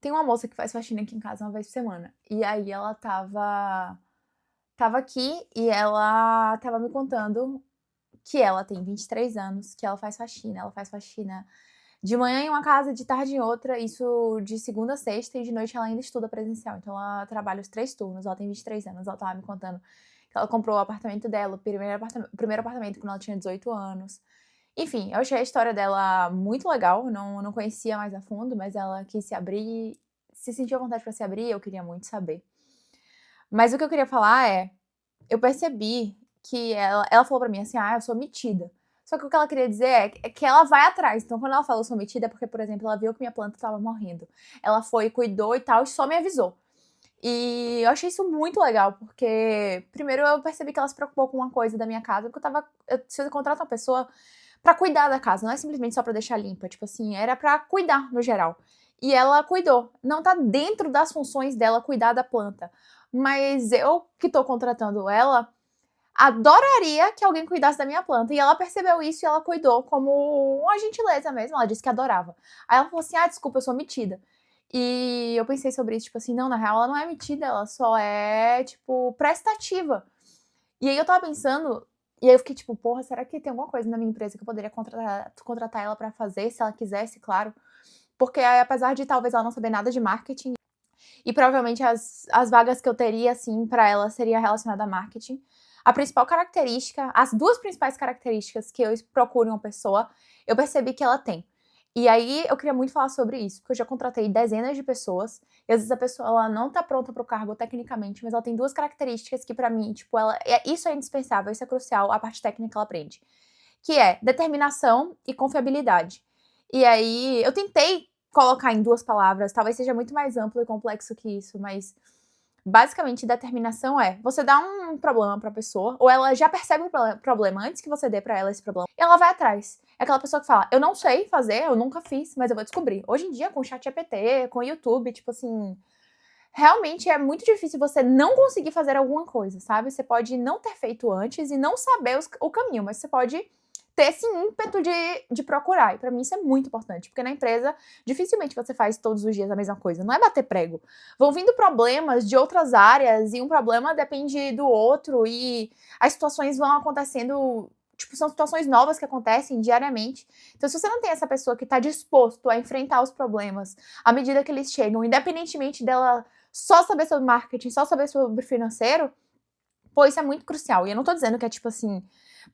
Tem uma moça que faz faxina aqui em casa uma vez por semana. E aí ela tava aqui e ela tava me contando que ela tem 23 anos, que ela faz faxina. Ela faz faxina de manhã em uma casa, de tarde em outra, isso de segunda a sexta, e de noite ela ainda estuda presencial. Então ela trabalha os 3 turnos, ela tem 23 anos. Ela tava me contando que ela comprou o apartamento dela, o primeiro apartamento quando ela tinha 18 anos. Enfim, eu achei a história dela muito legal, não conhecia mais a fundo, mas ela quis se abrir, se sentiu à vontade pra se abrir, eu queria muito saber. Mas o que eu queria falar é, eu percebi que ela falou pra mim assim: "Ah, eu sou metida". Só que o que ela queria dizer é que ela vai atrás. Então quando ela fala: "Eu sou metida", é porque, por exemplo, ela viu que minha planta estava morrendo. Ela foi, cuidou e tal, e só me avisou. E eu achei isso muito legal, porque primeiro eu percebi que ela se preocupou com uma coisa da minha casa, porque se eu contrato uma pessoa pra cuidar da casa, não é simplesmente só pra deixar limpa, tipo assim, era pra cuidar no geral. E ela cuidou. Não tá dentro das funções dela cuidar da planta. Mas eu que tô contratando ela, adoraria que alguém cuidasse da minha planta. E ela percebeu isso e ela cuidou como uma gentileza mesmo. Ela disse que adorava. Aí ela falou assim: "Ah, desculpa, eu sou metida". E eu pensei sobre isso, tipo assim, não, na real ela não é metida, ela só é, tipo, prestativa. E aí eu tava pensando, e aí eu fiquei tipo, porra, será que tem alguma coisa na minha empresa que eu poderia contratar ela pra fazer, se ela quisesse, claro. Porque apesar de talvez ela não saber nada de marketing, e provavelmente as vagas que eu teria, assim, pra ela seria relacionada a marketing. A principal característica, as duas principais características que eu procuro em uma pessoa, eu percebi que ela tem. E aí eu queria muito falar sobre isso, porque eu já contratei dezenas de pessoas, e às vezes a pessoa ela não tá pronta pro cargo tecnicamente, mas ela tem duas características que pra mim, tipo, isso é indispensável, isso é crucial, a parte técnica ela aprende, que é determinação e confiabilidade. E aí eu tentei colocar em duas palavras, talvez seja muito mais amplo e complexo que isso, mas basicamente determinação é você dá um problema pra pessoa, ou ela já percebe o problema antes que você dê pra ela esse problema, e ela vai atrás. É aquela pessoa que fala: "Eu não sei fazer, eu nunca fiz, mas eu vou descobrir". Hoje em dia, com o ChatGPT, com o YouTube, tipo assim, realmente é muito difícil você não conseguir fazer alguma coisa, sabe? Você pode não ter feito antes e não saber o caminho, mas você pode ter esse ímpeto de procurar. E pra mim isso é muito importante, porque na empresa dificilmente você faz todos os dias a mesma coisa. Não é bater prego. Vão vindo problemas de outras áreas e um problema depende do outro e as situações vão acontecendo. Tipo, são situações novas que acontecem diariamente. Então, se você não tem essa pessoa que está disposto a enfrentar os problemas à medida que eles chegam, independentemente dela só saber sobre marketing, só saber sobre financeiro, pô, isso é muito crucial. E eu não tô dizendo que é tipo assim,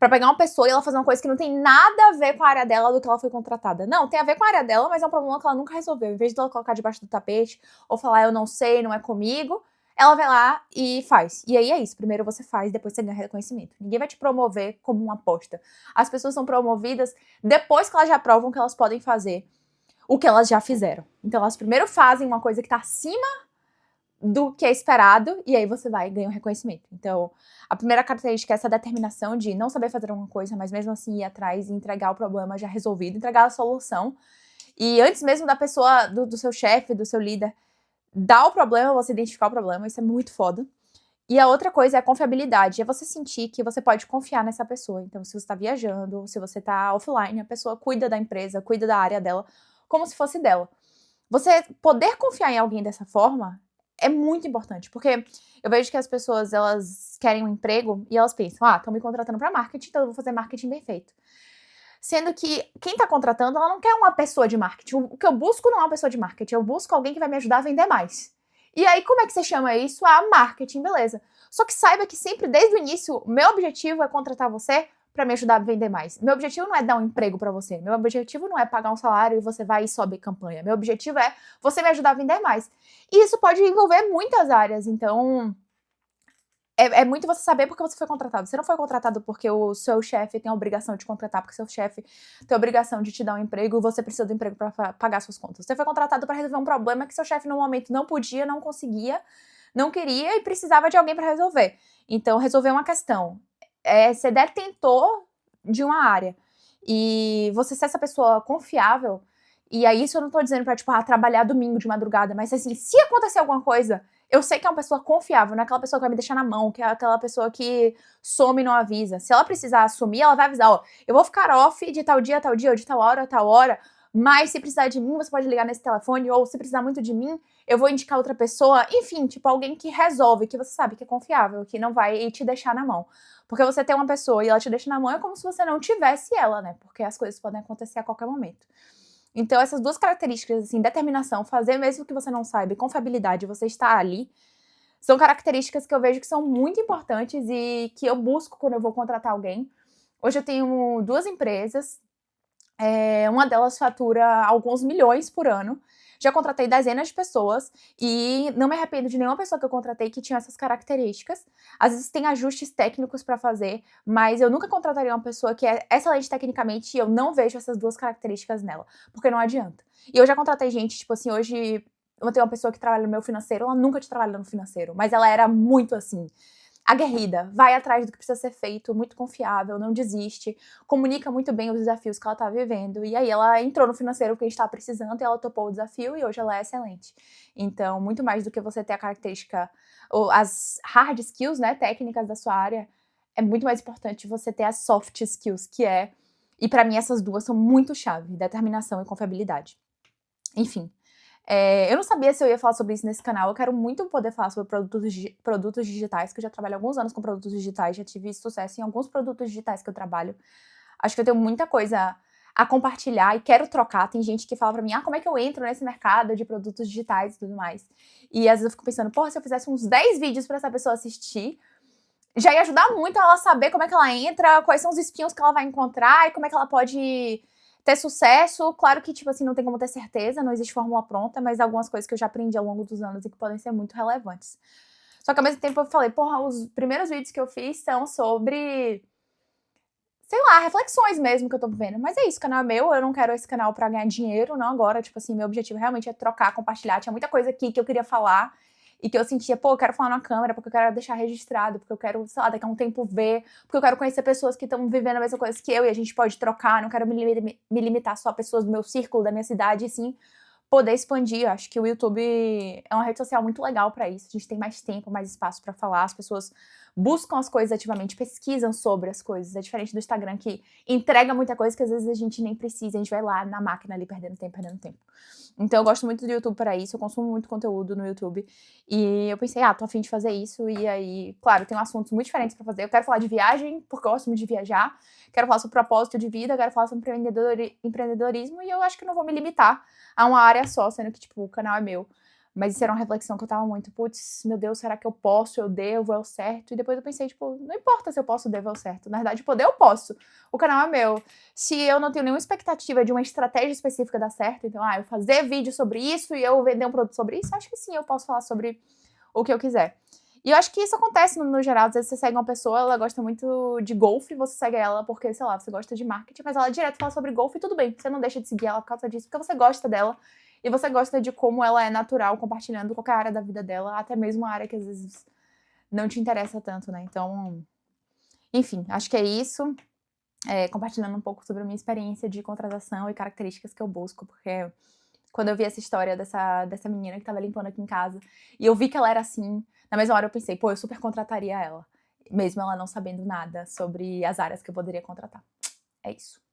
pra pegar uma pessoa e ela fazer uma coisa que não tem nada a ver com a área dela do que ela foi contratada. Não, tem a ver com a área dela, mas é um problema que ela nunca resolveu. Em vez de ela colocar debaixo do tapete ou falar eu não sei, não é comigo, ela vai lá e faz. E aí é isso. Primeiro você faz, depois você ganha reconhecimento. Ninguém vai te promover como uma aposta. As pessoas são promovidas depois que elas já provam que elas podem fazer o que elas já fizeram. Então elas primeiro fazem uma coisa que tá acima do que é esperado, e aí você vai e ganha um reconhecimento. Então, a primeira característica é essa determinação de não saber fazer alguma coisa, mas mesmo assim ir atrás e entregar o problema já resolvido, entregar a solução. E antes mesmo da pessoa, do seu chefe, do seu líder, dar o problema, você identificar o problema, isso é muito foda. E a outra coisa é a confiabilidade, é você sentir que você pode confiar nessa pessoa. Então, se você está viajando, se você está offline, a pessoa cuida da empresa, cuida da área dela, como se fosse dela. Você poder confiar em alguém dessa forma é muito importante, porque eu vejo que as pessoas, elas querem um emprego e elas pensam: "Ah, estão me contratando para marketing, então eu vou fazer marketing bem feito". Sendo que quem tá contratando, ela não quer uma pessoa de marketing. O que eu busco não é uma pessoa de marketing, eu busco alguém que vai me ajudar a vender mais. E aí, como é que você chama isso? Ah, marketing, beleza. Só que saiba que sempre, desde o início, meu objetivo é contratar você para me ajudar a vender mais. Meu objetivo não é dar um emprego para você. Meu objetivo não é pagar um salário e você vai e sobe campanha. Meu objetivo é você me ajudar a vender mais. E isso pode envolver muitas áreas. Então, é muito você saber porque você foi contratado. Você não foi contratado porque o seu chefe tem a obrigação de contratar, porque seu chefe tem a obrigação de te dar um emprego e você precisa do emprego para pagar suas contas. Você foi contratado para resolver um problema que seu chefe no momento não podia, não conseguia, não queria e precisava de alguém para resolver. Então, resolver uma questão. Ser detentor de uma área. E você ser essa pessoa confiável. E aí, isso eu não tô dizendo pra, tipo, trabalhar domingo de madrugada, mas assim, se acontecer alguma coisa, eu sei que é uma pessoa confiável, não é aquela pessoa que vai me deixar na mão, que é aquela pessoa que some e não avisa. Se ela precisar assumir, ela vai avisar, ó, eu vou ficar off de tal dia, ou de tal hora, mas se precisar de mim, você pode ligar nesse telefone, ou se precisar muito de mim, eu vou indicar outra pessoa. Enfim, tipo, alguém que resolve, que você sabe que é confiável, que não vai te deixar na mão. Porque você tem uma pessoa e ela te deixa na mão, é como se você não tivesse ela, né? Porque as coisas podem acontecer a qualquer momento. Então, essas duas características, assim, determinação, fazer mesmo que você não saiba, e confiabilidade, você estar ali, são características que eu vejo que são muito importantes e que eu busco quando eu vou contratar alguém. Hoje eu tenho 2 empresas, uma delas fatura alguns milhões por ano. Já contratei dezenas de pessoas e não me arrependo de nenhuma pessoa que eu contratei que tinha essas características. Às vezes tem ajustes técnicos para fazer, mas eu nunca contrataria uma pessoa que é excelente tecnicamente e eu não vejo essas duas características nela, porque não adianta. E eu já contratei gente, tipo assim, hoje eu tenho uma pessoa que trabalha no meu financeiro, ela nunca tinha trabalhado no financeiro, mas ela era muito assim, aguerrida, vai atrás do que precisa ser feito, muito confiável, não desiste, comunica muito bem os desafios que ela tá vivendo. E aí ela entrou no financeiro porque a gente tava precisando e ela topou o desafio e hoje ela é excelente. Então, muito mais do que você ter a característica, ou as hard skills, né, técnicas da sua área, é muito mais importante você ter as soft skills, que é, e pra mim essas duas são muito chave, determinação e confiabilidade. Enfim, eu não sabia se eu ia falar sobre isso nesse canal. Eu quero muito poder falar sobre produtos digitais, que eu já trabalho há alguns anos com produtos digitais, já tive sucesso em alguns produtos digitais que eu trabalho. Acho que eu tenho muita coisa a compartilhar e quero trocar. Tem gente que fala pra mim, como é que eu entro nesse mercado de produtos digitais e tudo mais. E às vezes eu fico pensando, porra, se eu fizesse uns 10 vídeos pra essa pessoa assistir, já ia ajudar muito ela a saber como é que ela entra, quais são os espinhos que ela vai encontrar e como é que ela pode ter sucesso. Claro que, tipo assim, não tem como ter certeza, não existe fórmula pronta, mas algumas coisas que eu já aprendi ao longo dos anos e que podem ser muito relevantes. Só que ao mesmo tempo eu falei, porra, os primeiros vídeos que eu fiz são sobre, sei lá, reflexões mesmo que eu tô vivendo. Mas é isso, o canal é meu, eu não quero esse canal pra ganhar dinheiro, não agora. Tipo assim, meu objetivo realmente é trocar, compartilhar. Tinha muita coisa aqui que eu queria falar e que eu sentia, pô, eu quero falar na câmera, porque eu quero deixar registrado, porque eu quero, sei lá, daqui a um tempo ver, porque eu quero conhecer pessoas que estão vivendo a mesma coisa que eu e a gente pode trocar, não quero me limitar só a pessoas do meu círculo, da minha cidade, e sim poder expandir. Eu acho que o YouTube é uma rede social muito legal pra isso, a gente tem mais tempo, mais espaço pra falar, as pessoas buscam as coisas ativamente, pesquisam sobre as coisas, é diferente do Instagram que entrega muita coisa que às vezes a gente nem precisa, a gente vai lá na máquina ali perdendo tempo. Então eu gosto muito do YouTube para isso, eu consumo muito conteúdo no YouTube. E eu pensei, tô a fim de fazer isso. E aí, claro, tem assuntos muito diferentes para fazer. Eu quero falar de viagem, porque eu gosto muito de viajar. Quero falar sobre propósito de vida, quero falar sobre empreendedorismo. E eu acho que não vou me limitar a uma área só, sendo que, tipo, o canal é meu. Mas isso era uma reflexão que eu tava muito, putz, meu Deus, será que eu posso, eu devo, é o certo? E depois eu pensei, tipo, não importa se eu posso, devo, é o certo. Na verdade, poder eu posso. O canal é meu. Se eu não tenho nenhuma expectativa de uma estratégia específica dar certo, então, eu fazer vídeo sobre isso e eu vender um produto sobre isso, acho que sim, eu posso falar sobre o que eu quiser. E eu acho que isso acontece no geral. Às vezes você segue uma pessoa, ela gosta muito de golfe, você segue ela porque, sei lá, você gosta de marketing, mas ela direto fala sobre golfe e tudo bem. Você não deixa de seguir ela por causa disso, porque você gosta dela e você gosta de como ela é natural, compartilhando qualquer área da vida dela, até mesmo uma área que às vezes não te interessa tanto, né? Então, enfim, acho que é isso. Compartilhando um pouco sobre a minha experiência de contratação e características que eu busco, porque quando eu vi essa história dessa menina que tava limpando aqui em casa, e eu vi que ela era assim, na mesma hora eu pensei, pô, eu super contrataria ela, mesmo ela não sabendo nada sobre as áreas que eu poderia contratar. É isso.